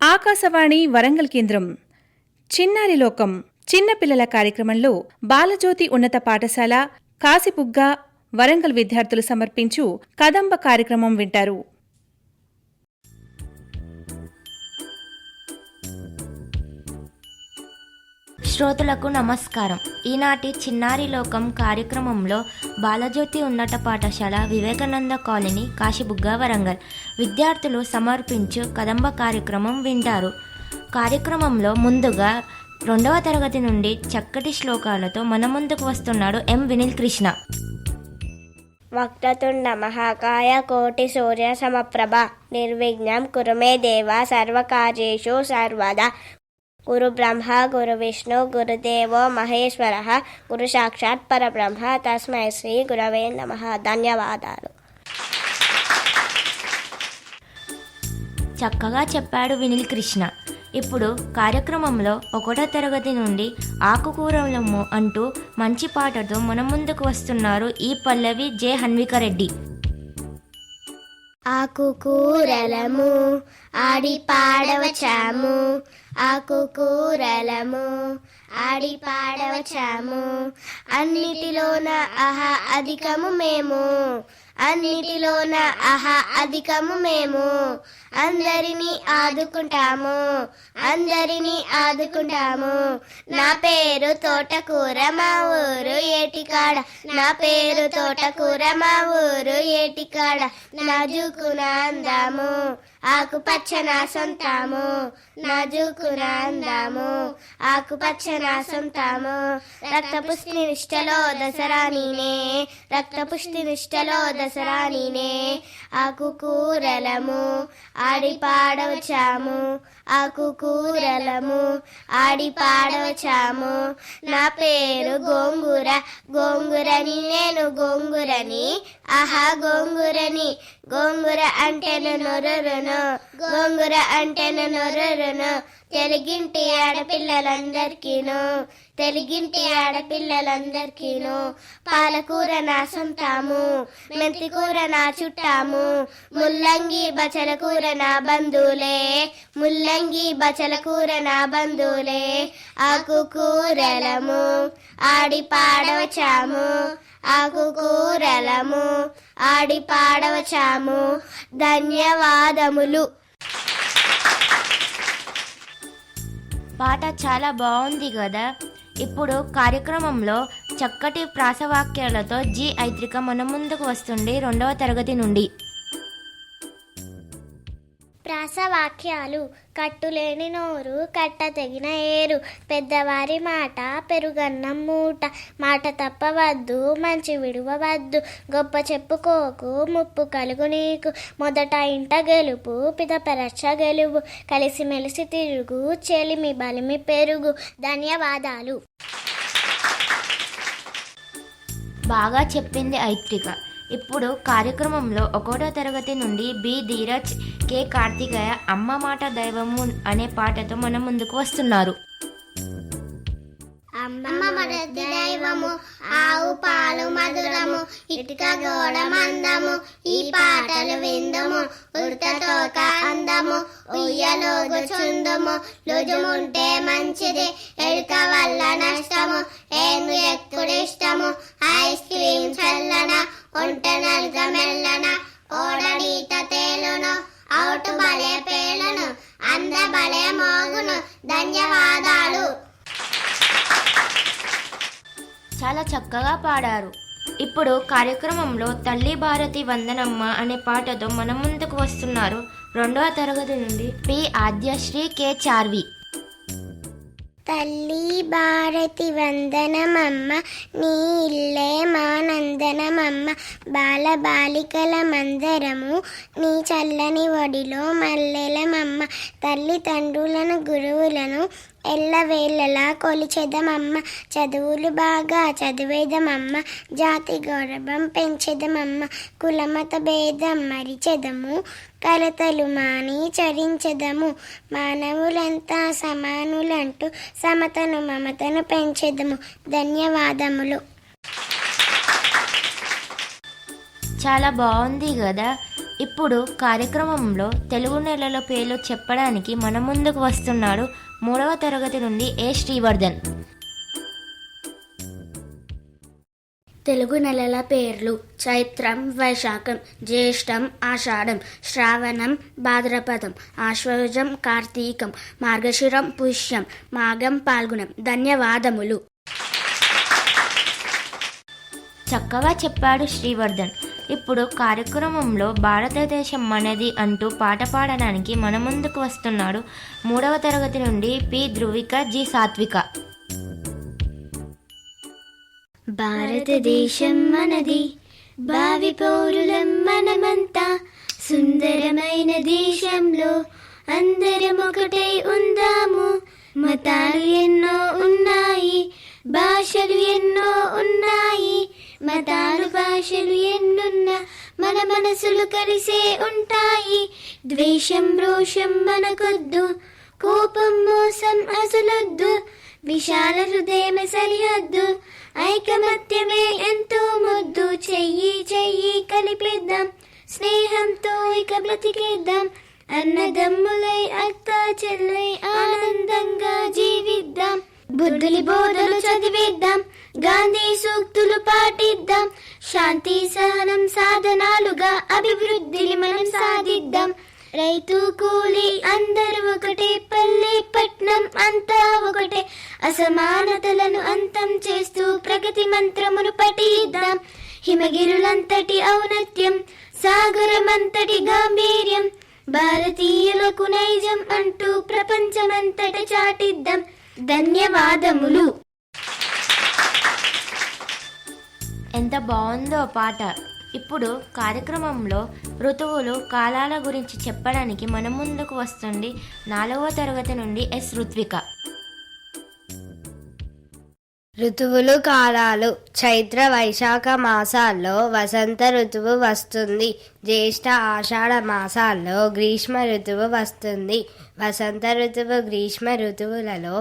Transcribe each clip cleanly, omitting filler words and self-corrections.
ఆకాశవాణి వరంగల్ కేంద్రం చిన్నారి లోకం చిన్నపిల్లల కార్యక్రమంలో బాలజ్యోతి ఉన్నత పాఠశాల కాసిబుగ్గ వరంగల్ విద్యార్థులు సమర్పించు కదంబ కార్యక్రమం వింటారు. శ్రోతలకు నమస్కారం. ఈనాటి చిన్నారి లోకం కార్యక్రమంలో బాలజ్యోతి ఉన్నత పాఠశాల వివేకానంద కాలనీ కాశీబుగ్గ వరంగల్ విద్యార్థులు సమర్పించు కదంబ కార్యక్రమం వింటారు. కార్యక్రమంలో ముందుగా 2వ తరగతి నుండి చక్కటి శ్లోకాలతో మన ముందుకు వస్తున్నాడు ఎం వినిల్ కృష్ణ. వక్రతుండ మహాకాయ కోటి సూర్య సమప్రభ నిర్విఘ్నం కురుమే దేవ సర్వకార్యేషు సర్వదా గురు బ్రహ్మ గురు విష్ణు గురుదేవో మహేశ్వర గురు సాక్షాత్ పరబ్రహ్మ తస్మై శ్రీ గురవే నమః. ధన్యవాదాలు. చక్కగా చెప్పాడు వినిల్ కృష్ణ. ఇప్పుడు కార్యక్రమంలో 1వ తరగతి నుండి ఆకుకూరలము అంటూ మంచి పాటతో మన ముందుకు వస్తున్నారు ఈ పల్లవి జె హన్వికారెడ్డి. ఆకుకూరలము ఆడి పాడవచాము, ఆకుకూరలము ఆడి పాడవచాము, అన్నిటిలోన ఆహా అధికము మేము, అన్నిటిలోన ఆహా అధికము మేము, అందరినీ ఆదుకుంటాము, అందరినీ ఆదుకుంటాము. నా పేరు తోటకూర మా ఊరు ఏటికాడ, నా పేరు తోటకూర మా ఊరు ఏటికాడ, నాజుకున అందాము ఆకుపచ్చన సొంతాము, నాజుకున అందాము ఆకుపచ్చన సొంతాము. రక్తపుష్టి నిష్టలో దసరా నీనే, రక్తపుష్టి నిష్టలో దసరా నీనే, ఆకుకూరలము ఆడి పాడవచాము, ఆకుకూరలము ఆడి పాడవచాము. నా పేరు గోంగూర, గోంగూరని నేను గోంగూరని, ఆహా గోంగూరని, గోంగూర అంటేను నొరరును, గోంగూర అంటేను నొరరును. తెలుగింటి ఆడపిల్లలందరికీను, తెలుగింటి ఆడపిల్లలందరికీను. పాలకూర నా సొంతాము, మెంతి కూర నా చుట్టాము, ముల్లంగి బచల కూర నా బంధువులే, ముల్లంగి బచల కూర నా బంధువులే. ఆకుకూరలము ఆడి పాడవచాము, ఆకుకూరలము ఆడి పాడవచాము. ధన్యవాదములు. పాట చాలా బాగుంది కదా. ఇప్పుడు కార్యక్రమంలో చక్కటి ప్రాసవాక్యాలతో జి ఐత్రిక మన ముందుకు వస్తుంది 2వ తరగతి నుండి. ప్రాసవాక్యాలు. కట్టులేని నోరు కట్ట తెగిన ఏరు, పెద్దవారి మాట పెరుగన్నం మూట, మాట తప్పవద్దు మంచి విడువవద్దు, గొప్ప చెప్పుకోకు ముప్పు కలుగు నీకు, మొదట ఇంట గెలుపు పిదపరచ గెలువు, కలిసిమెలిసి తిరుగు చెలిమి బలిమి పెరుగు. ధన్యవాదాలు. బాగా చెప్పింది ఐత్రిక. ఇప్పుడు కార్యక్రమంలో 1వ తరగతి నుండి బి ధీరజ్, కె కార్తికేయ అమ్మ మాట దైవము అనే పాటతో మన ముందుకు వస్తున్నారు. అమ్మ మరది దైవము, ఆవు పాలు మధురము, ఇటుక గోడ మందము, ఈ పాటలు విందుము, ఉడతతోక అందము, ఉయ్యలోగు చుందుము, లుజుముంటే మంచిది ఎడుక వల్ల నష్టము, ఏను ఎక్కుడిష్టము, ఐస్ క్రీమ్ చల్లన, ఒంట నల్గ మెల్లన, ఓడనీత తేలును, అవుటు బలే పేలును, అంద బలే మోగును. ధన్యవాదాలు. చాలా చక్కగా పాడారు. ఇప్పుడు కార్యక్రమంలో తల్లి భారతి వందనమ్మ అనే పాటతో మన ముందుకు వస్తున్నారు 2వ తరగతి నుండి పి ఆద్యశ్రీ, కె చార్వి. తల్లి భారతి వందనమమ్మ, నీ ఇల్లే మా నందనమమ్మ, బాల బాలికల మందరము నీ చల్లని ఒడిలో మల్లెలమమ్మ, తల్లిదండ్రులను గురువులను ఎల్లవేళలా కొలిచెదమమ్మ, చదువులు బాగా చదివేదమమ్మ, జాతి గౌరవం పెంచెదమమ్మ, కులమత భేదం మరిచెదము, కలతలు మాని చరించెదము, మానవులంతా సమానులంటూ సమతను మమతను పెంచెదము. ధన్యవాదములు. చాలా బాగుంది కదా. ఇప్పుడు కార్యక్రమంలో తెలుగు నెలల పేర్లు చెప్పడానికి మన ముందుకు వస్తున్నాడు 3వ తరగతి నుండి ఏ శ్రీవర్ధన్. తెలుగు నెలల పేర్లు: చైత్రం, వైశాఖం, జ్యేష్టం, ఆషాఢం, శ్రావణం, భాద్రపదం, ఆశ్వయుజం, కార్తీకం, మార్గశిరం, పుష్యం, మాఘం, పాల్గుణం. ధన్యవాదములు. చక్కగా చెప్పాడు శ్రీవర్ధన్. ఇప్పుడు కార్యక్రమంలో భారతదేశం మనది అంటూ పాట పాడడానికి మన ముందుకు వస్తున్నాడు 3వ తరగతి నుండి పి ధృవిక, జి సాత్విక. భారతదేశం మనది, భావి పౌరులం మనమంతా. సుందరమైన దేశంలో అందరం ఒకటై ఉందాము. మతాలు ఎన్నో ఉన్నాయి, భాషలు ఎన్నో ఉన్నాయి. మతాలు భాషలు ఎన్నున్నా మన మనసులు కలిసే ఉంటాయి. ద్వేషం రోషం మనకొద్దు, కోపం మోసం అసలొద్దు. విశాల హృదయం సరిహద్దు, ఐకమత్యమే ఎంతో ముద్దు. చెయ్యి చెయ్యి కలిపిద్దాం, స్నేహంతో ఇక బ్రతికేద్దాం. అన్నదమ్ములై అక్క చెల్లై ఆనందంగా జీవిద్దాం. బుద్ధులి బోధలు చదివిద్దాం, గాంధీ సూక్తులు పాటిద్దాం. శాంతి సహనం సాధనాలుగా అభివృద్ధిని మనం సాధిద్దాం. రైతు కూలి అందరూ ఒకటే, పల్లె పట్నం అంతా ఒకటే. అసమానతలను అంతం చేస్తూ ప్రగతి మంత్రమును పఠిద్దాం. హిమగిరులంతటి ఔన్నత్యం, సాగరమంతటి గాంభీర్యం. భారతీయులకు నైజం అంటూ ప్రపంచమంతట చాటిద్దాం. ధన్యవాదములు. ఎంత బాగుందో పాట. ఇప్పుడు కార్యక్రమంలో ఋతువులు, కాలాల గురించి చెప్పడానికి మన ముందుకు వస్తుంది 4వ తరగతి నుండి ఎస్ ఋత్విక. ఋతువులు, కాలాలు. చైత్ర వైశాఖ మాసాల్లో వసంత ఋతువు వస్తుంది. జ్యేష్ఠ ఆషాఢ మాసాల్లో గ్రీష్మ ఋతువు వస్తుంది. వసంత ఋతువు, గ్రీష్మ ఋతువులలో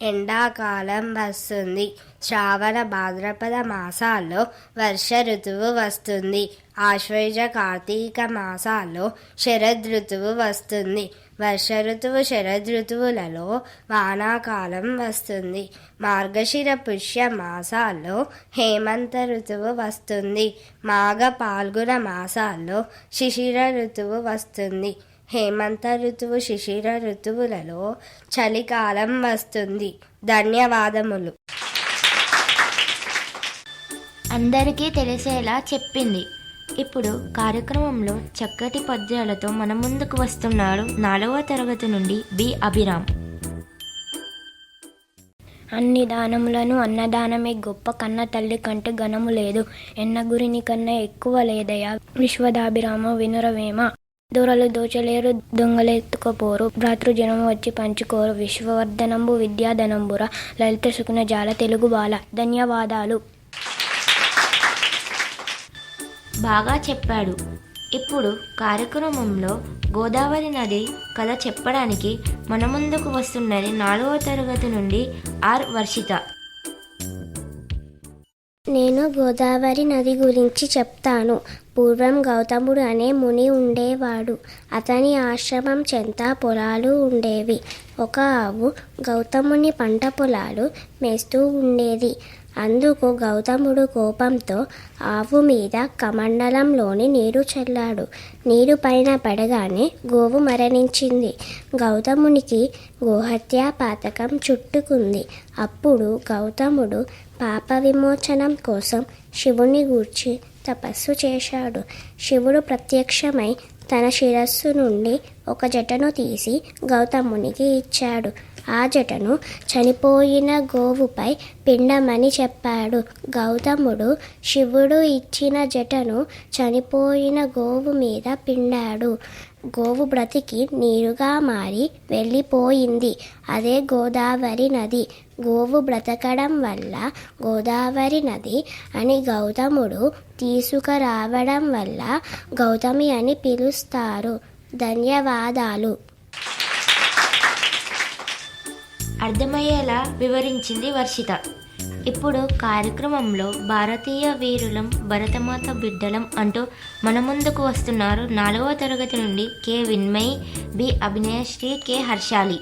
ఎండాకాలం వస్తుంది. శ్రావణ భాద్రపద మాసాల్లో వర్ష ఋతువు వస్తుంది. ఆశ్వయుజ కార్తీక మాసాల్లో శరద్ ఋతువు వస్తుంది. వర్ష ఋతువు, శరద్ ఋతువులలో వానాకాలం వస్తుంది. మార్గశిర పుష్య మాసాల్లో హేమంత ఋతువు వస్తుంది. మాఘ పాల్గుణ మాసాల్లో శిశిర ఋతువు వస్తుంది. హేమంత ఋతువు, శిశిర ఋతువులలో చలికాలం వస్తుంది. ధన్యవాదములు. అందరికీ తెలిసేలా చెప్పింది. ఇప్పుడు కార్యక్రమంలో చక్కటి పద్యాలతో మన ముందుకు వస్తున్నాడు 4వ తరగతి నుండి బి అభిరామ్. అన్ని దానములను అన్నదానమే గొప్ప, కన్న తల్లి కంటే ఘనము లేదు. ఎన్న గురిని కన్నా ఎక్కువ లేదయా, విశ్వదాభిరామ వినురవేమ. దూరలు దోచలేరు, దొంగలెత్తుకపోరు, భ్రాతృజనము వచ్చి పంచుకోరు. విశ్వవర్ధనంబు విద్యాధనంబుర, లలిత సుకున జాల తెలుగు బాల. ధన్యవాదాలు. బాగా చెప్పాడు. ఇప్పుడు కార్యక్రమంలో గోదావరి నది కథ చెప్పడానికి మన ముందుకు వస్తున్నది 4వ తరగతి నుండి ఆర్ వర్షిత. నేను గోదావరి నది గురించి చెప్తాను. పూర్వం గౌతముడు అనే ముని ఉండేవాడు. అతని ఆశ్రమం చెంత పొలాలు ఉండేవి. ఒక ఆవు గౌతముని పంట పొలాలు మేస్తూ ఉండేది. అందుకు గౌతముడు కోపంతో ఆవు మీద కమండలంలోని నీరు చల్లాడు. నీరు పైన పడగానే గోవు మరణించింది. గౌతమునికి గోహత్యా పాతకం చుట్టుకుంది. అప్పుడు గౌతముడు పాప విమోచనం కోసం శివుని గూర్చి తపస్సు చేశాడు. శివుడు ప్రత్యక్షమై తన శిరస్సు నుండి ఒక జటను తీసి గౌతమునికి ఇచ్చాడు. ఆ జటను చనిపోయిన గోవుపై పిండమని చెప్పాడు. గౌతముడు శివుడు ఇచ్చిన జటను చనిపోయిన గోవు మీద పిండాడు. గోవు బ్రతికి నీరుగా మారి వెళ్ళిపోయింది. అదే గోదావరి నది. గోవు బ్రతకడం వల్ల గోదావరి నది అని గౌతముడు తీసుకురావడం వల్ల గౌతమి అని పిలుస్తారు. ధన్యవాదాలు. అర్థమయ్యేలా వివరించింది వర్షిత. ఇప్పుడు కార్యక్రమంలో భారతీయ వీరులం భరతమాత బిడ్డలం అంటూ మన ముందుకు వస్తున్నారు 4వ తరగతి నుండి K Vinmayi, B Abhinayashri, K Harshali.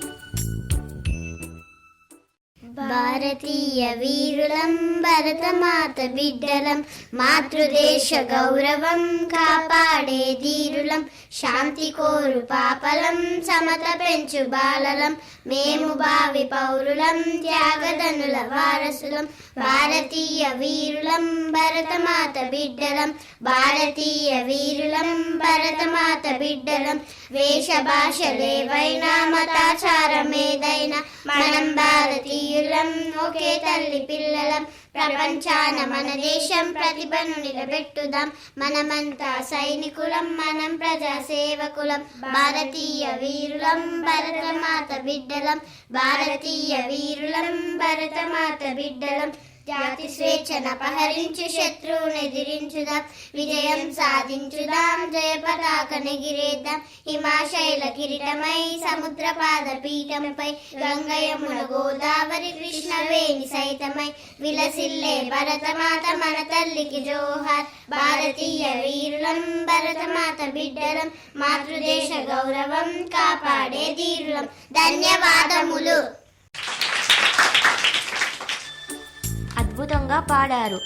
భారతీయ వీరులం భరతమాత బిడ్డలం, మాతృదేశ గౌరవం కాపాడే ధీరులం, శాంతి కోరు పాపలం, సమత పెంచు బాలలం, మేము భావి పౌరులం, త్యాగదనుల వారసులం. భారతీయ వీరులం భరతమాత బిడ్డలం, భారతీయ వీరులం భరతమాత బిడ్డలం. వేష భాషలేవైనా మతాచారమేదైనా మనం భారతీయులం, ఒకే తల్లి పిల్లలం. ప్రపంచాన మన దేశం ప్రతిభను నిలబెట్టుదాం, మనమంతా సైనికులం, మనం ప్రజా సేవకులం. భారతీయ వీరులం భరతమాత బిడ్డలం, భారతీయ వీరులం భరతమాత బిడ్డలం. జాతి స్వేచ్ఛను అపహరించు శత్రువుని ఎదిరించుదాం, విజయం సాధించుదాం, జయ పతాకనెగిరేద్దాం. హిమాశైల కిరీటమై సముద్ర పాద పీఠంపై, గంగ యమున గోదావరి కృష్ణవేణి సైతమై, విలసిల్లే భరతమాత మన తల్లికి జోహార్. భారతీయ వీరులం భరతమాత బిడ్డలం, మాతృదేశ గౌరవం కాపాడే ధీరులం. ధన్యవాదములు. అద్భుతంగా పాడారు.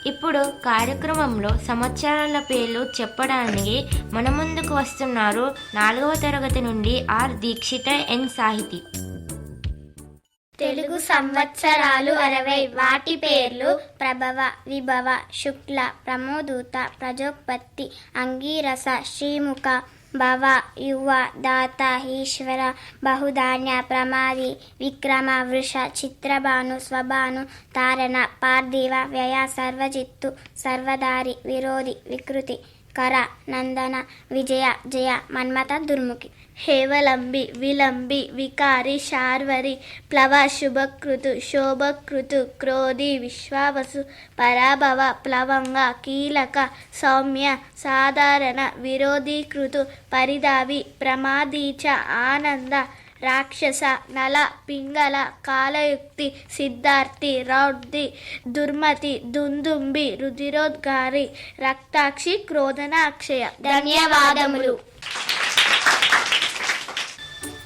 ఇప్పుడు కార్యక్రమంలో సంవత్సరాల పేర్లు చెప్పడానికి మన ముందుకు వస్తున్నారు 4వ తరగతి నుండి ఆర్ దీక్షిత, ఎన్ సాహితి. తెలుగు సంవత్సరాలు 60. వాటి పేర్లు: ప్రభవ, విభవ, శుక్ల, ప్రమోదూత, ప్రజోత్పత్తి, అంగీరస, శ్రీముఖ, భవ, యువ, దాత, ఈశ్వర, బహుధాన్య, ప్రమాది, విక్రమ, వృష, చిత్రభాను, స్వభాను, తారణ, పార్థివ, వ్యయ, సర్వజిత్తు, సర్వదారి, విరోధి, వికృతి, కర, నందన, విజయ, జయ, మన్మథ, దుర్ముఖి. హేవలంబి, విలంబి, వికారి, శార్వరి, ప్లవ, శుభకృతు, శోభకృతు, క్రోధి, విశ్వావసు, పరాభవ, ప్లవంగ, కీలక, సౌమ్య, సాధారణ, విరోధీకృతు, పరిదావి, ప్రమాదీచ, ఆనంద, రాక్షస, నల, పింగళ, కాలయుక్తి, సిద్ధార్థి, రౌద్రి, దుర్మతి, దుందుంబి, రుధిరోద్గారి, రక్తాక్షి, క్రోధన, అక్షయ. ధన్యవాదములు.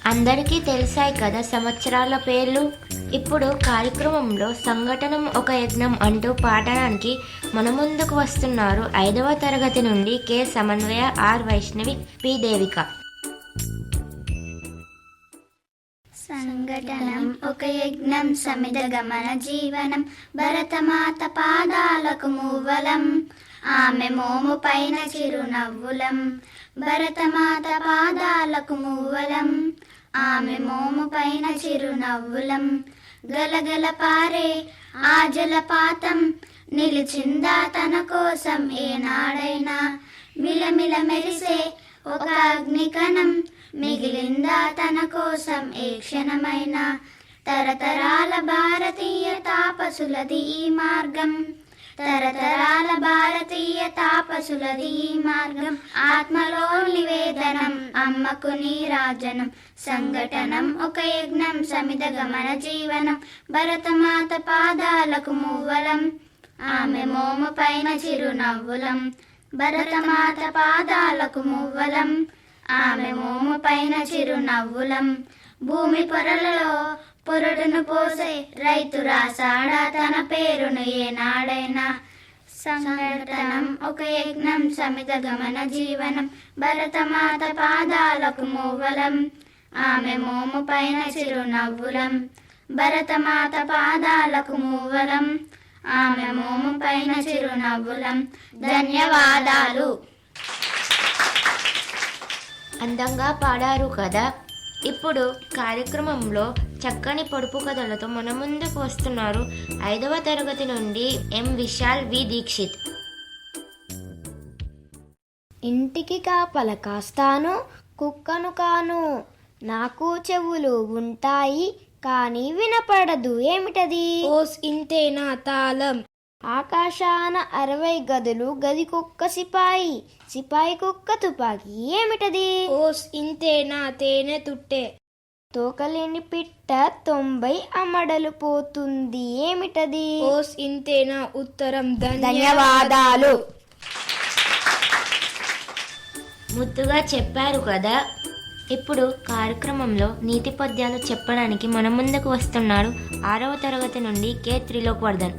అందరికీ తెలిసాయి కదా సంవత్సరాల పేర్లు. ఇప్పుడు కార్యక్రమంలో సంఘటనం ఒక యజ్ఞం అంటూ పాడడానికి మన ముందుకు వస్తున్నారు 5వ తరగతి నుండి కె సమన్వయ, ఆర్ వైష్ణవి, పి దేవిక. సంఘటనం ఒక యజ్ఞం, సమిద గమన జీవనం, భరతమాత పాదాలకు మూవలం, ఆమె మోము పైన చిరునవ్వులం. భరతమాత పాదాలకు మూవలం, ఆమె మోము పైన చిరునవ్వులం. గలగల పారే ఆ జలపాతం, నిలిచిందా తన కోసం ఏనాడైనా. మిలమిల మెరిసే ఒక అగ్నికణం, మిగిలిందా తన కోసం ఏ క్షణమైనా. తరతరాల భారతీయ తాపసులది ఈ మార్గం, తరతరాల భారతీయ తాపసులది ఈ మార్గం. ఆత్మలో నివేదనం, అమ్మకు నీరాజనం. సంఘటనం ఒక యజ్ఞం, సమిద గమన జీవనం, భరతమాత పాదాలకు మూవలం, ఆమె మోము పైన చిరునవ్వులం. భరతమాత పాదాలకు మూవలం, ఆమె మోము పైన చిరునవ్వులం. భూమి పొరలలో పొరడును పోసే రైతు రాసాడా తన పేరును ఏనాడైనా. సంఘటనం ఒక యజ్ఞం, సమిత గమన జీవనం, భరతమాత పాదాలకు మూవలం, ఆమె మోము పైన చిరునవ్వులం. భరతమాత పాదాలకు మూవలం, ఆమె మోము పైన చిరునవ్వులం. ధన్యవాదాలు. అందంగా పాడారు కదా. ఇప్పుడు కార్యక్రమంలో చక్కని పొడుపు కథలతో మన ముందుకు వస్తున్నారు 5వ తరగతి నుండి ఎం విశాల్, వి దీక్షిత్. ఇంటికి కాపల కాస్తాను, కుక్కను కాను, నాకు చెవులు ఉంటాయి కానీ వినపడదు, ఏమిటది? ఓస్ ఇంతేనా తాళం. ఆకాశాన 60 గదులు, గదికొక్క సిపాయి, సిపాయి కుక్క తుపాకి, ఏమిటది? ఓస్ ఇంతేనా తేనె తుట్టె. తోకలేని పిట్ట 90 అమడలు పోతుంది, ఏమిటది? ఓస్ ఇంతేనా ఉత్తరం? ధన్యవాదాలు. ముద్దుగా చెప్పారు కదా. ఇప్పుడు కార్యక్రమంలో నీతి పద్యాలు చెప్పడానికి మన ముందుకు వస్తున్నాడు 6వ తరగతి నుండి కె త్రిలోక్వర్ధన్.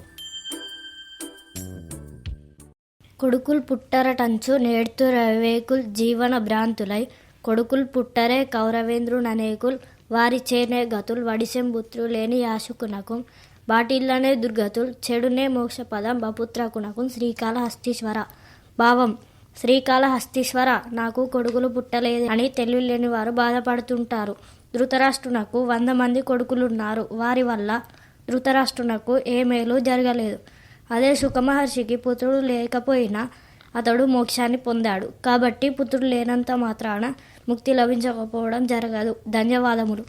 కొడుకులు పుట్టరటంచు నేడుతూ రవేకుల్ జీవన భ్రాంతులై కొడుకులు పుట్టరే కౌరవేంద్రుననేకుల్ వారి చేనే గతుల్ వడిసెం పుత్రులేని యాశకునకు బాటిల్లనే దుర్గతుల్ చెడునే మోక్షపదం బపుత్రకునకు శ్రీకాళహస్తీశ్వర. భావం: శ్రీకాళహస్తీశ్వర, నాకు కొడుకులు పుట్టలేదు అని తెలివిలేని వారు బాధపడుతుంటారు. ధృతరాష్ట్రునకు 100 మంది కొడుకులున్నారు. వారి వల్ల ధృతరాష్ట్రునకు ఏ మేలు జరగలేదు. అదే సుఖమహర్షికి పుత్రుడు లేకపోయినా అతడు మోక్షాన్ని పొందాడు. కాబట్టి పుత్రుడు లేనంత మాత్రాన ముక్తి లభించకపోవడం జరగదు. ధన్యవాదములు.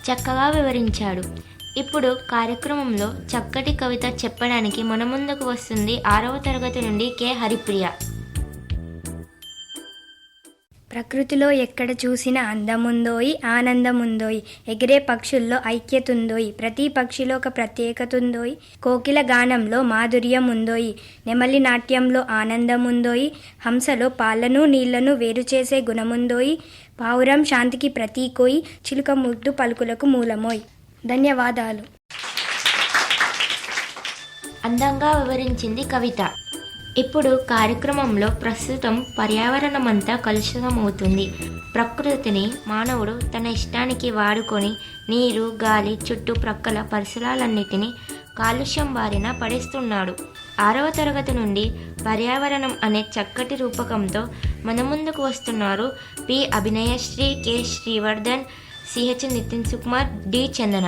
చక్కగా వివరించాడు. ఇప్పుడు కార్యక్రమంలో చక్కటి కవిత చెప్పడానికి మన ముందుకు వస్తుంది 6వ తరగతి నుండి కె హరిప్రియ. ప్రకృతిలో ఎక్కడ చూసినా అందముందోయి, ఆనందముందోయి, ఎగిరే పక్షుల్లో ఐక్యతుందోయి, ప్రతి పక్షిలో ఒక ప్రత్యేకత ఉందోయి, కోకిల గానంలో మాధుర్యం ఉందోయి, నెమలి నాట్యంలో ఆనందముందోయి, హంసలో పాలను నీళ్లను వేరు చేసే గుణముందోయి, పావురం శాంతికి ప్రతీకోయి, చిలుక ముద్దు పలుకులకు మూలమోయ్. ధన్యవాదాలు. అందంగా వివరించింది కవిత. ఇప్పుడు కార్యక్రమంలో ప్రస్తుతం పర్యావరణమంతా కలుషితమవుతుంది. ప్రకృతిని మానవుడు తన ఇష్టానికి వాడుకొని నీరు, గాలి, చుట్టుప్రక్కల పరిసరాలన్నిటినీ కాలుష్యం బారిన పడేస్తున్నాడు. 6వ తరగతి నుండి పర్యావరణం అనే చక్కటి రూపకంతో మన ముందుకు వస్తున్నారు P Abhinayashri, K Srivardhan, CH Nitin Sukumar, D Chandana.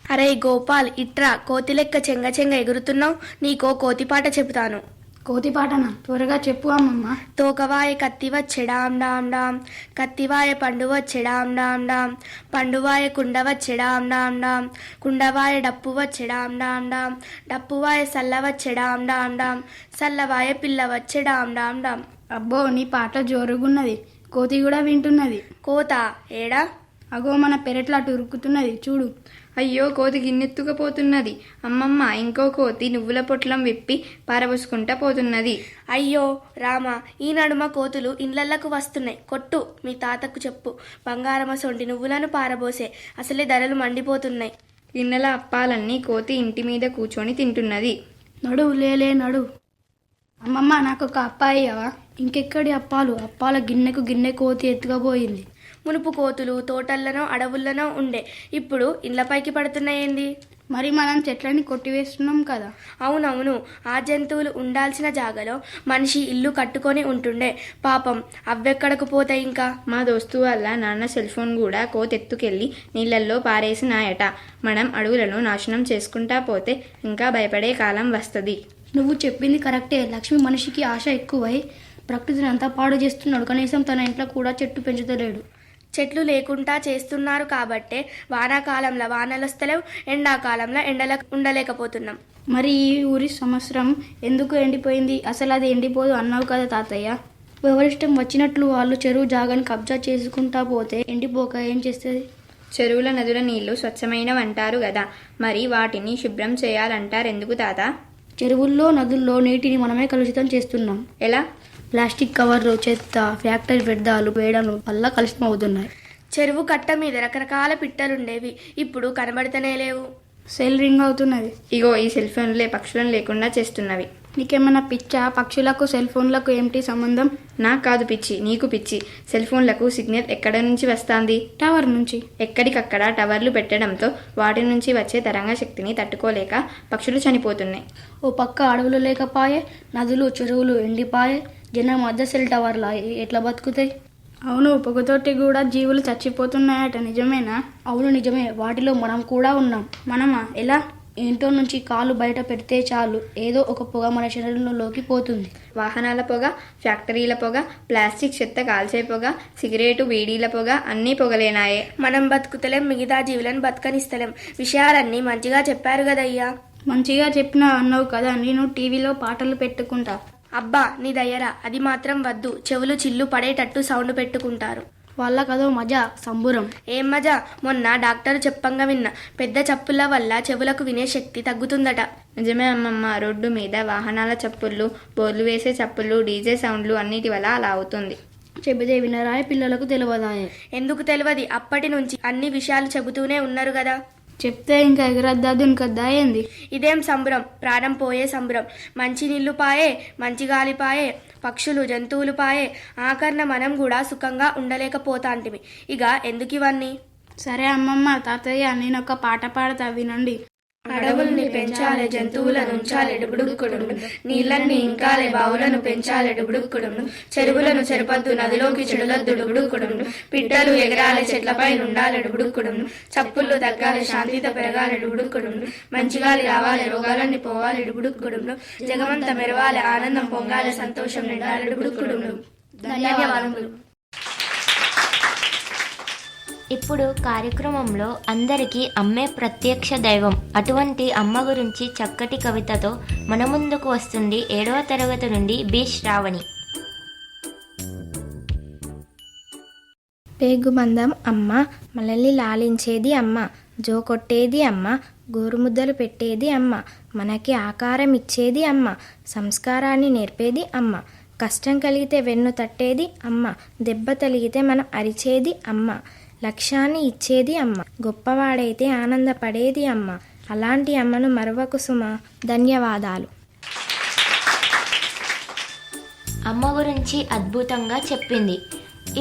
అరే గోపాల్, ఇట్రా. కోతి లెక్క చెంగ చెంగ ఎగురుతున్నావు. నీకో కోతిపాట చెబుతాను. కోతిపాటనా? త్వరగా చెప్పు అమ్మమ్మ. తోకవాయ కత్తి వచ్చే డామ్ డామ్ డామ్, కత్తివాయ పండు వచ్చే డామ్ డామ్ డామ్, పండువాయ కుండ వచ్చే డామ్ డామ్ డామ్, కుండవాయ డప్పు వచ్చే డామ్ డామ్ డామ్, డప్పువాయ సల్ల వచ్చే డామ్ డామ్ డామ్, సల్లవాయ పిల్ల వచ్చే డామ్ డామ్ డామ్. అబ్బో, నీ పాట జోరుగున్నది. కోతి కూడా వింటున్నది. కోత ఏడా? అగో, మన పెరట్లా ఉరుకుతున్నది చూడు. అయ్యో, కోతి గిన్నెత్తుకుపోతున్నది. అమ్మమ్మ, ఇంకో కోతి నువ్వుల పొట్లం విప్పి పారబోసుకుంటా పోతున్నది. అయ్యో రామ, ఈ నడుమ కోతులు ఇండ్లకు వస్తున్నాయి. కొట్టు, మీ తాతకు చెప్పు. బంగారమ సొంటి నువ్వులను పారబోసే, అసలే ధరలు మండిపోతున్నాయి. గిన్నెల అప్పాలన్నీ కోతి ఇంటి మీద కూర్చొని తింటున్నది. నడు లేలే నడు. అమ్మమ్మ, నాకు ఒక అప్పాయ్యవా? ఇంకెక్కడి అప్పాలు? అప్పాల గిన్నెకు గిన్నె కోతి ఎత్తుకపోయింది. మునుపు కోతులు తోటల్లోనో అడవుల్లోనో ఉండే, ఇప్పుడు ఇండ్లపైకి పడుతున్నాయేంది? మరి మనం చెట్లని కొట్టివేస్తున్నాం కదా. అవునవును, ఆ జంతువులు ఉండాల్సిన జాగలో మనిషి ఇల్లు కట్టుకొని ఉంటుండే. పాపం, అవ్వెక్కడకు పోతాయి ఇంకా. మా దోస్తు వాళ్ళ నాన్న సెల్ ఫోన్ కూడా కోతెత్తుకెళ్ళి నీళ్ళల్లో పారేసినాయట. మనం అడవులను నాశనం చేసుకుంటా పోతే ఇంకా భయపడే కాలం వస్తుంది. నువ్వు చెప్పింది కరెక్టే. లక్ష్మి మనిషికి ఆశ ఎక్కువై ప్రకృతిని అంతా పాడు చేస్తున్నాడు. కనీసం తన ఇంట్లో కూడా చెట్టు పెంచుతలేడు. చెట్లు లేకుండా చేస్తున్నారు కాబట్టే వానాకాలంలో వానలు వస్తలేవు, ఎండాకాలంలో ఎండలకు ఉండలేకపోతున్నాం. మరి ఈ ఊరి సంవత్సరం ఎందుకు ఎండిపోయింది? అసలు అది ఎండిపోదు అన్నావు కదా తాతయ్య. ఎవరిష్టం వచ్చినట్లు వాళ్ళు చెరువు జాగాని కబ్జా చేసుకుంటా పోతే ఎండిపోక ఏం చేస్తుంది? చెరువుల నదుల నీళ్లు స్వచ్ఛమైనవంటారు కదా, మరి వాటిని శుభ్రం చేయాలంటారు ఎందుకు తాత? చెరువుల్లో నదుల్లో నీటిని మనమే కలుషితం చేస్తున్నాం. ఎలా? ప్లాస్టిక్ కవర్లు, చెత్త, ఫ్యాక్టరీ వ్యర్థాలు వేయడం వల్ల కలుషితం అవుతున్నాయి. చెరువు కట్ట మీద రకరకాల పిట్టలుండేవి, ఇప్పుడు కనబడితేనే లేవు. సెల్ రింగ్ అవుతున్నది. ఇగో ఈ సెల్ ఫోన్లే పక్షులను లేకుండా చేస్తున్నవి. నీకేమైనా పిచ్చా? పక్షులకు సెల్ ఫోన్లకు ఏమిటి సంబంధం? నాకు కాదు పిచ్చి, నీకు పిచ్చి. సెల్ ఫోన్లకు సిగ్నల్ ఎక్కడ నుంచి వస్తుంది? టవర్ నుంచి. ఎక్కడికక్కడ టవర్లు పెట్టడంతో వాటి నుంచి వచ్చే తరంగ శక్తిని తట్టుకోలేక పక్షులు చనిపోతున్నాయి. ఓ పక్క అడవులు లేకపాయే, నదులు చెరువులు ఎండిపాయే, జనం మధ్య సెల్ టవర్లా ఎట్లా బతుకుతాయి? అవును, పొగతోటి కూడా జీవులు చచ్చిపోతున్నాయట. నిజమేనా? అవును నిజమే. వాటిలో మనం కూడా ఉన్నాం. మనమా? ఎలా? ఇంట్లో నుంచి కాలు బయట పెడితే చాలు, ఏదో ఒక పొగ మన శరీరంలోకి పోతుంది. వాహనాల పొగ, ఫ్యాక్టరీల పొగ, ప్లాస్టిక్ చెత్త కాల్చే పొగ, సిగరెటు బీడీల పొగ, అన్నీ పొగలేనాయే. మనం బతుకుతలేం, మిగతా జీవులను బతకనిస్తలేం. విషయాలన్నీ మంచిగా చెప్పారు కదయ్యా. మంచిగా చెప్పినా అన్నావు కదా. నేను టీవీలో పాటలు పెట్టుకుంటా. అబ్బా నీ దయ్యరా, అది మాత్రం వద్దు. చెవులు చిల్లు పడేటట్టు సౌండ్ పెట్టుకుంటారు. వాళ్ళకదో మజా సంబురం. ఏం మజా? మొన్న డాక్టర్ చెప్పంగా విన్నా, పెద్ద చప్పుల వల్ల చెవులకు వినే శక్తి తగ్గుతుందట. నిజమే అమ్మమ్మ, రోడ్డు మీద వాహనాల చప్పుళ్ళు, బోర్లు వేసే చప్పుళ్ళు, డీజే సౌండ్లు అన్నిటి వల్ల అలా అవుతుంది. చెబితే వినరాయ పిల్లలకు తెలియదాయే. ఎందుకు తెలియదు? అప్పటి నుంచి అన్ని విషయాలు చెబుతూనే ఉన్నారు కదా. చెప్తే ఇంకా ఎగరద్దా దునికద్దా ఏంది? ఇదేం సంబరం? ప్రాణం పోయే సంబరం. మంచి నీళ్లు పాయే, మంచి గాలి పాయే, పక్షులు జంతువులు పాయే, ఆఖరణ మనం కూడా సుఖంగా ఉండలేకపోతాంటిమి. ఇక ఎందుకు ఇవన్నీ? సరే అమ్మమ్మ, తాతయ్య నేనొక పాట పాడతా వినండి. అడవుల్ని పెంచాలే, జంతువులను ఉంచాలే డుబుడుక్కుడుండు, నీళ్ళన్ని ఇంకాలే, బావులను పెంచాలే డుబుడుక్కుడుండు, చెరువులను చెరపద్దు, నదిలోకి చెడులద్దు డుబుడుక్కుడుండు, పిట్టలు ఎగరాలే, చెట్లపై నుండాలే డుబుడుక్కుడుండు, చప్పుళ్ళు తగ్గాలే, శాంతితో పెరగాలే డుబుడుక్కుడుండు, మంచిగాలి రావాలే, రోగాలన్నీ పోవాలే డుబుడుక్కుడుండు, జగమంతా మెరవాలే, ఆనందం పొంగాలే, సంతోషం నిండాలే డుబుడుక్కుడుండు. ధన్యవాదములు. ఇప్పుడు కార్యక్రమంలో అందరికీ అమ్మే ప్రత్యక్ష దైవం, అటువంటి అమ్మ గురించి చక్కటి కవితతో మన ముందుకు వస్తుంది 7వ తరగతి నుండి బి శ్రావణి. పేగుబంధం అమ్మ, మనల్ని లాలించేది అమ్మ, జో కొట్టేది అమ్మ, గోరుముద్దలు పెట్టేది అమ్మ, మనకి ఆకారం ఇచ్చేది అమ్మ, సంస్కారాన్ని నేర్పేది అమ్మ, కష్టం కలిగితే వెన్ను తట్టేది అమ్మ, దెబ్బ తలిగితే మనం అరిచేది అమ్మ, లక్ష్యాన్ని ఇచ్చేది అమ్మ, గొప్పవాడైతే ఆనందపడేది అమ్మ, అలాంటి అమ్మను మరవకు సుమ. ధన్యవాదాలు. అమ్మ గురించి అద్భుతంగా చెప్పింది.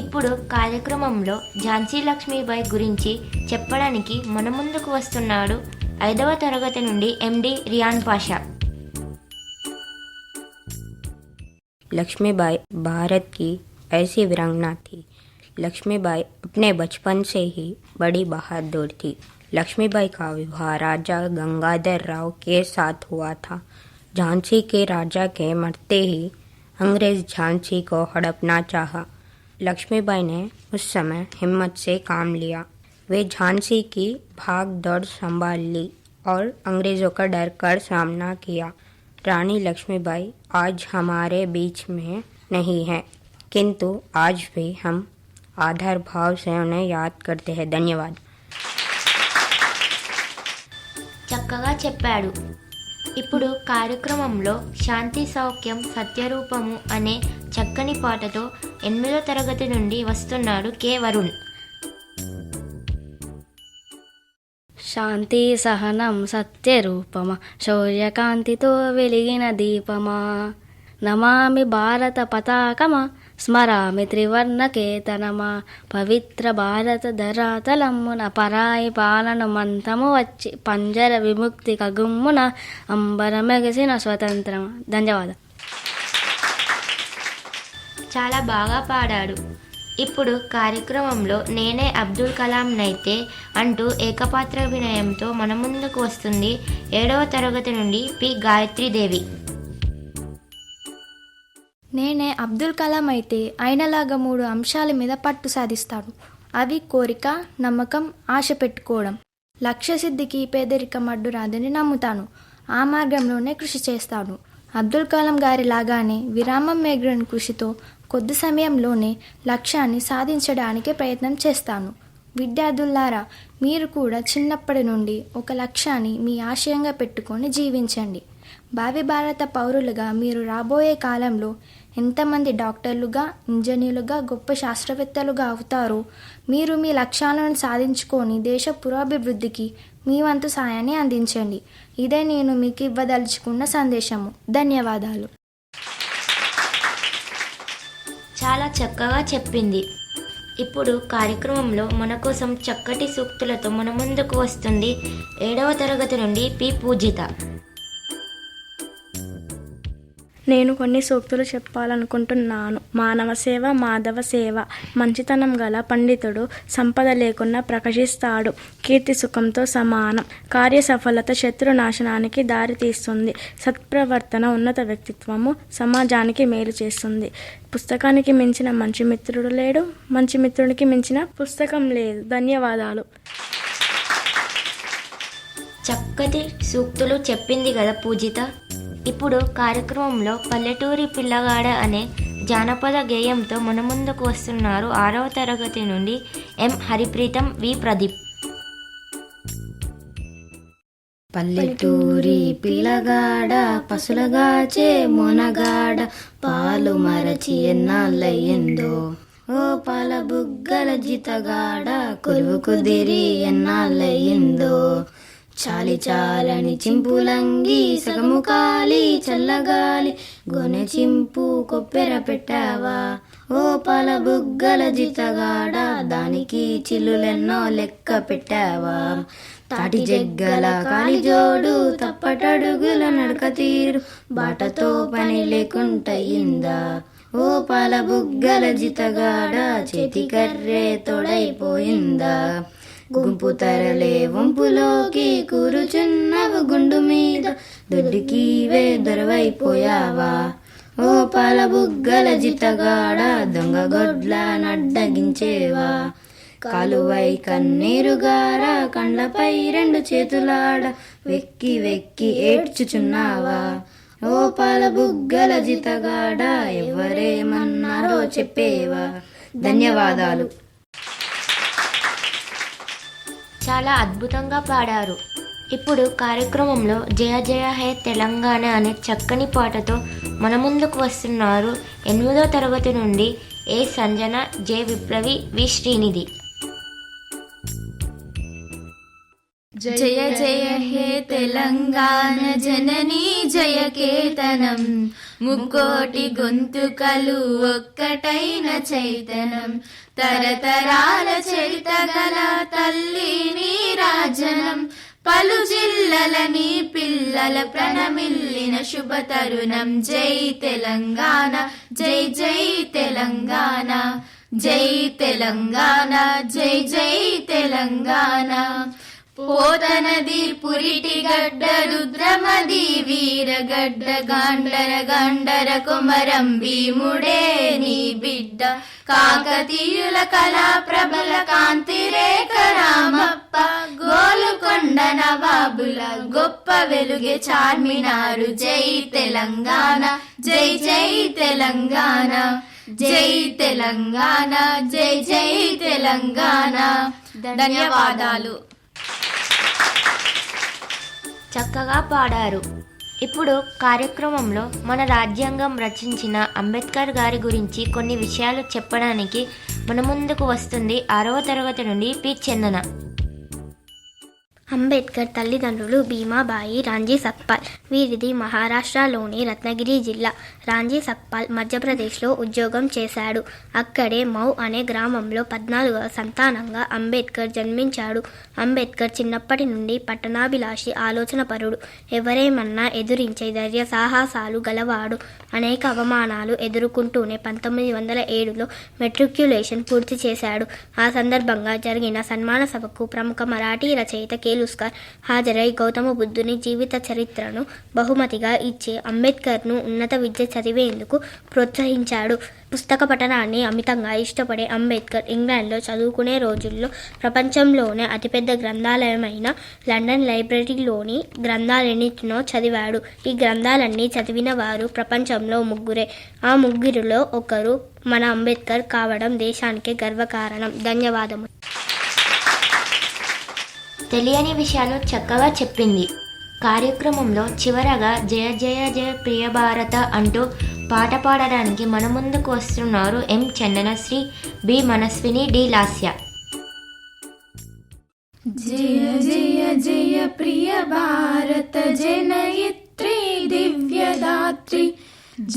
ఇప్పుడు కార్యక్రమంలో ఝాన్సీ లక్ష్మీబాయి గురించి చెప్పడానికి మన ముందుకు వస్తున్నాడు 5వ తరగతి నుండి ఎండి రియాన్ పాషా. लक्ष्मीबाई भारत की ऐसी वीरांगना थी। लक्ष्मीबाई अपने बचपन से ही बड़ी बहादुर थी। लक्ष्मीबाई का विवाह राजा गंगाधर राव के साथ हुआ था। झांसी के राजा के मरते ही अंग्रेज झांसी को हड़पना चाहा। लक्ष्मीबाई ने उस समय हिम्मत से काम लिया। वे झांसी की भाग दौड़ संभाल ली और अंग्रेजों का डर कर सामना किया। रानी लक्ष्मीबाई आज हमारे बीच में नहीं है, किंतु आज भी हम आधार भाव से उन्हें याद करते हैं। धन्यवाद. చక్కగా చెప్పాడు. ఇప్పుడు కార్యక్రమంలో శాంతి సౌఖ్యం సత్యరూపము అనే చక్కని పాటతో 8వ తరగతి నుండి వస్తున్నాడు కె వరుణ్. శాంతి సహనం సత్యరూపమా, శౌర్యకాంతితో వెలిగిన దీపమా, నమామి భారత పతాకమా, స్మరామి త్రివర్ణ కేతనమా, పవిత్ర భారత ధరాతలమ్మున పరాయి పాలన మంతము వచ్చి పంజర విముక్తి కగుమ్మున అంబరమెగసిన స్వతంత్రమా. ధన్యవాదాలు. చాలా బాగా పాడాడు. ఇప్పుడు కార్యక్రమంలో నేనే అబ్దుల్ కలాం నైతే అంటూ ఏకపాత్రాభినయంతో మన ముందుకు వస్తుంది 7వ తరగతి నుండి పి గాయత్రీదేవి. నేనే అబ్దుల్ కలాం అయితే ఆయనలాగా 3 అంశాల మీద పట్టు సాధిస్తాడు. అవి కోరిక, నమ్మకం, ఆశ పెట్టుకోవడం. లక్ష్య సిద్ధికి పేదరికం అడ్డు రాదని నమ్ముతాను. ఆ మార్గంలోనే కృషి చేస్తాను. అబ్దుల్ కలాం గారి లాగానే విరామం మేగ్రన్ కృషితో కొద్ది సమయంలోనే లక్ష్యాన్ని సాధించడానికి ప్రయత్నం చేస్తాను. విద్యార్థులారా, మీరు కూడా చిన్నప్పటి నుండి ఒక లక్ష్యాన్ని మీ ఆశయంగా పెట్టుకొని జీవించండి. భావి భారత పౌరులుగా మీరు రాబోయే కాలంలో ఎంతమంది డాక్టర్లుగా, ఇంజనీర్లుగా, గొప్ప శాస్త్రవేత్తలుగా అవుతారో మీరు మీ లక్ష్యాలను సాధించుకొని దేశ పురోభివృద్ధికి మీ వంతు సాయాన్ని అందించండి. ఇదే నేను మీకు ఇవ్వదలుచుకున్న సందేశము. ధన్యవాదాలు. చాలా చక్కగా చెప్పింది. ఇప్పుడు కార్యక్రమంలో మన కోసం చక్కటి సూక్తులతో మన ముందుకు వస్తుంది 7వ తరగతి నుండి పి పూజిత. నేను కొన్ని సూక్తులు చెప్పాలనుకుంటున్నాను. మానవ సేవ, మాధవ సేవ. మంచితనం గల పండితుడు సంపద లేకున్నా ప్రకాశిస్తాడు. కీర్తి సుఖంతో సమానం. కార్య సఫలత శత్రునాశనానికి దారి తీస్తుంది. సత్ప్రవర్తన ఉన్నత వ్యక్తిత్వము సమాజానికి మేలు చేస్తుంది. పుస్తకానికి మించిన మంచి మిత్రుడు లేడు, మంచి మిత్రుడికి మించిన పుస్తకం లేదు. ధన్యవాదాలు. చక్కటి సూక్తులు చెప్పింది కదా పూజిత. ఇప్పుడు కార్యక్రమంలో పల్లెటూరి పిల్లగాడ అనే జానపద గేయంతో మన ముందుకు వస్తున్నారు 6వ తరగతి నుండి ఎం హరిప్రీతం, వి ప్రదీప్. పల్లెటూరి పిల్లగాడ పసులగాచే మొనగాడ పాలు మరచి ఎన్నాళ్ళయ్యిందో, ఓ పాల బుగ్గల జితగాడ కొలువు కుదిరి ఎన్నాళ్ళయ్యిందో, చాలి చాలని చింపులంగి సగము కాలి చల్లగాలి గొనె చింపు కొప్పెర పెట్టావా, ఓ పాల బుగ్గల జితగాడ దానికి చిల్లులెన్నో లెక్క పెట్టావా, తాటి జగ్గల కాలి జోడు తప్పటడుగుల నడక తీరు బాటతో పని లేకుంటయిందా, ఓ పాల బుగ్గల జితగాడ చేతి కర్రే తోడైపోయిందా, గుంపు తరలే వంపులోకి కూరుచున్నవు గుండు మీద దొడ్డికివే దొరవైపోయావా, ఓ పాల బుగ్గల జితగాడ దొంగ గొడ్ల నడ్డగించేవా, కాలువై కన్నీరుగార కండ్లపై 2 చేతులాడ వెక్కి వెక్కి ఏడ్చుచున్నావా, ఓ పాల బుగ్గల జితగాడ ఎవరేమన్నారో చెప్పేవా. ధన్యవాదాలు. చాలా అద్భుతంగా పాడారు. ఇప్పుడు కార్యక్రమంలో జయ జయ హే తెలంగాణ అనే చక్కని పాటతో మన ముందుకు వస్తున్నారు 8వ తరగతి నుండి ఏ సంజన, జె విప్లవి, వి శ్రీనిధి. జయ జయ హే తెలంగాణ జననీ జయ కేతనం, ముక్కోటి గొంతుకలు ఒక్కటైన చైతనం, తరతరాల చరిత గల తల్లి నీరాజనం, పలు జిల్లలని పిల్లల ప్రణమిల్లిన శుభ తరుణం. జై తెలంగాణ, జై జై తెలంగాణ, జై తెలంగాణ, జై జై తెలంగాణ. పోతనది పురిటి గడ్డ రుద్రమది వీరగడ్డ గాండర గాండర కొమరం భీముడే నీ బిడ్డ, కాకతీయుల కళా ప్రబల కాంతి రేఖ రామప్ప, గోలుకొండ నవాబుల గొప్ప వెలుగే చార్మినారు. జై తెలంగాణ, జై జై తెలంగాణ, జై తెలంగాణ, జై జై తెలంగాణ. ధన్యవాదాలు. చక్కగా పాడారు. ఇప్పుడు కార్యక్రమంలో మన రాజ్యాంగం రచించిన అంబేద్కర్ గారి గురించి కొన్ని విషయాలు చెప్పడానికి మన ముందుకు వస్తుంది 6వ తరగతి నుండి పి చందన. అంబేద్కర్ తల్లిదండ్రులు భీమాబాయి, రాంజీ సక్పాల్. వీరిది మహారాష్ట్రలోని రత్నగిరి జిల్లా. రాంజీ సక్పాల్ మధ్యప్రదేశ్లో ఉద్యోగం చేశాడు. అక్కడే మౌ అనే గ్రామంలో 14వ సంతానంగా అంబేద్కర్ జన్మించాడు. అంబేద్కర్ చిన్నప్పటి నుండి పట్టణాభిలాషి, ఆలోచనపరుడు, ఎవరేమన్నా ఎదురించే ధైర్య సాహసాలు గలవాడు. అనేక అవమానాలు ఎదుర్కొంటూనే 1907లో మెట్రిక్యులేషన్ పూర్తి చేశాడు. ఆ సందర్భంగా జరిగిన సన్మాన సభకు ప్రముఖ మరాఠీ రచయిత కేలుస్కర్ హాజరై గౌతమ బుద్ధుని జీవిత చరిత్రను బహుమతిగా ఇచ్చి అంబేద్కర్ను ఉన్నత విద్య చదివేందుకు ప్రోత్సహించాడు. పుస్తక పఠనాన్ని అమితంగా ఇష్టపడే అంబేద్కర్ ఇంగ్లాండ్లో చదువుకునే రోజుల్లో ప్రపంచంలోనే అతిపెద్ద గ్రంథాలయమైన లండన్ లైబ్రరీలోని గ్రంథాలన్నింటినో చదివాడు. ఈ గ్రంథాలన్నీ చదివిన వారు ప్రపంచంలో 3. ఆ 3లో ఒకరు మన అంబేద్కర్ కావడం దేశానికి గర్వకారణం. ధన్యవాదములు. తెలియని విషయాలు చక్కగా చెప్పింది. కార్యక్రమంలో చివరగా జయ జయ జయ ప్రియ భారత అంటూ పాట పాడడానికి మన ముందుకు వస్తున్నారు ఎం చందనశ్రీ, బి మనస్విని, డి లాస్య. జయ జయ జయ ప్రియ భారత జనయిత్రి దివ్యదాత్రి,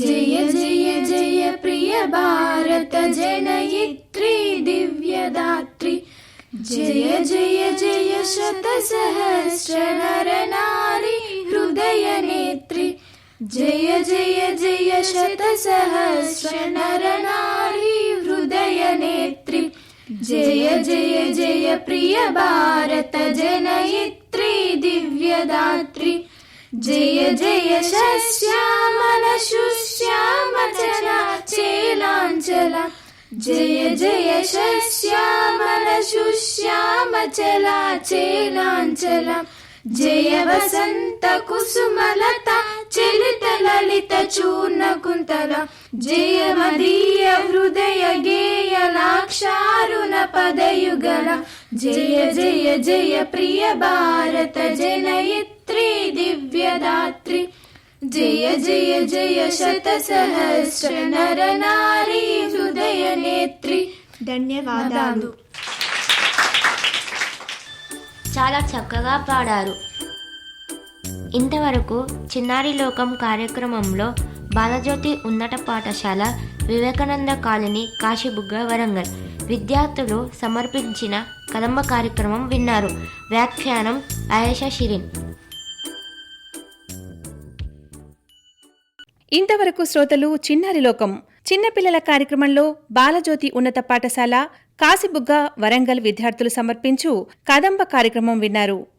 జయ జయ జయ ప్రియ భారత జనయిత్రి దివ్యదాత్రి, జయ జయ జయ శత సహస్ర నర నారీ హృదయ నేత్రి, జయ జయ జయ శత సహస్ర నర నారీ హృదయ నేత్రి, జయ జయ జయ ప్రియ భారత జనయిత్రి దివ్యదాత్రి, జయ జయ శశ్యామల శుశ్యామ చలా చేలాంచల, జయ జయ శశ్యామల శుశ్యామ చలా చేలాంచల, జయ వసంత కుసుమలత చలిత లలిత చూర్ణ కుంతల జయ మదీయ హృదయ గేయ లాక్షారుణ పదయుగల జయ జయ జయ ప్రియ భారత జనయిత్రి దివ్యదాత్రి జయ జయ జయ శత సహస్ర నర నారీ హృదయ నేత్రి. ధన్యవాదాలు. చాలా చక్కగా పాడారు. ఇంతవరకు చిన్నారి లోకం కార్యక్రమంలో బాలజ్యోతి ఉన్నత పాఠశాల వివేకానంద కాలనీ కాశీబుగ్గ వరంగల్ విద్యార్థులు సమర్పించిన కదంబ కార్యక్రమం విన్నారు. వ్యాఖ్యానం ఆయేషా షిరిన్. ఇంతవరకు శ్రోతలు చిన్నారి లోకం చిన్నపిల్లల కార్యక్రమంలో బాలజ్యోతి ఉన్నత పాఠశాల కాశీబుగ్గ వరంగల్ విద్యార్థులు సమర్పించు కదంబ కార్యక్రమం విన్నారు.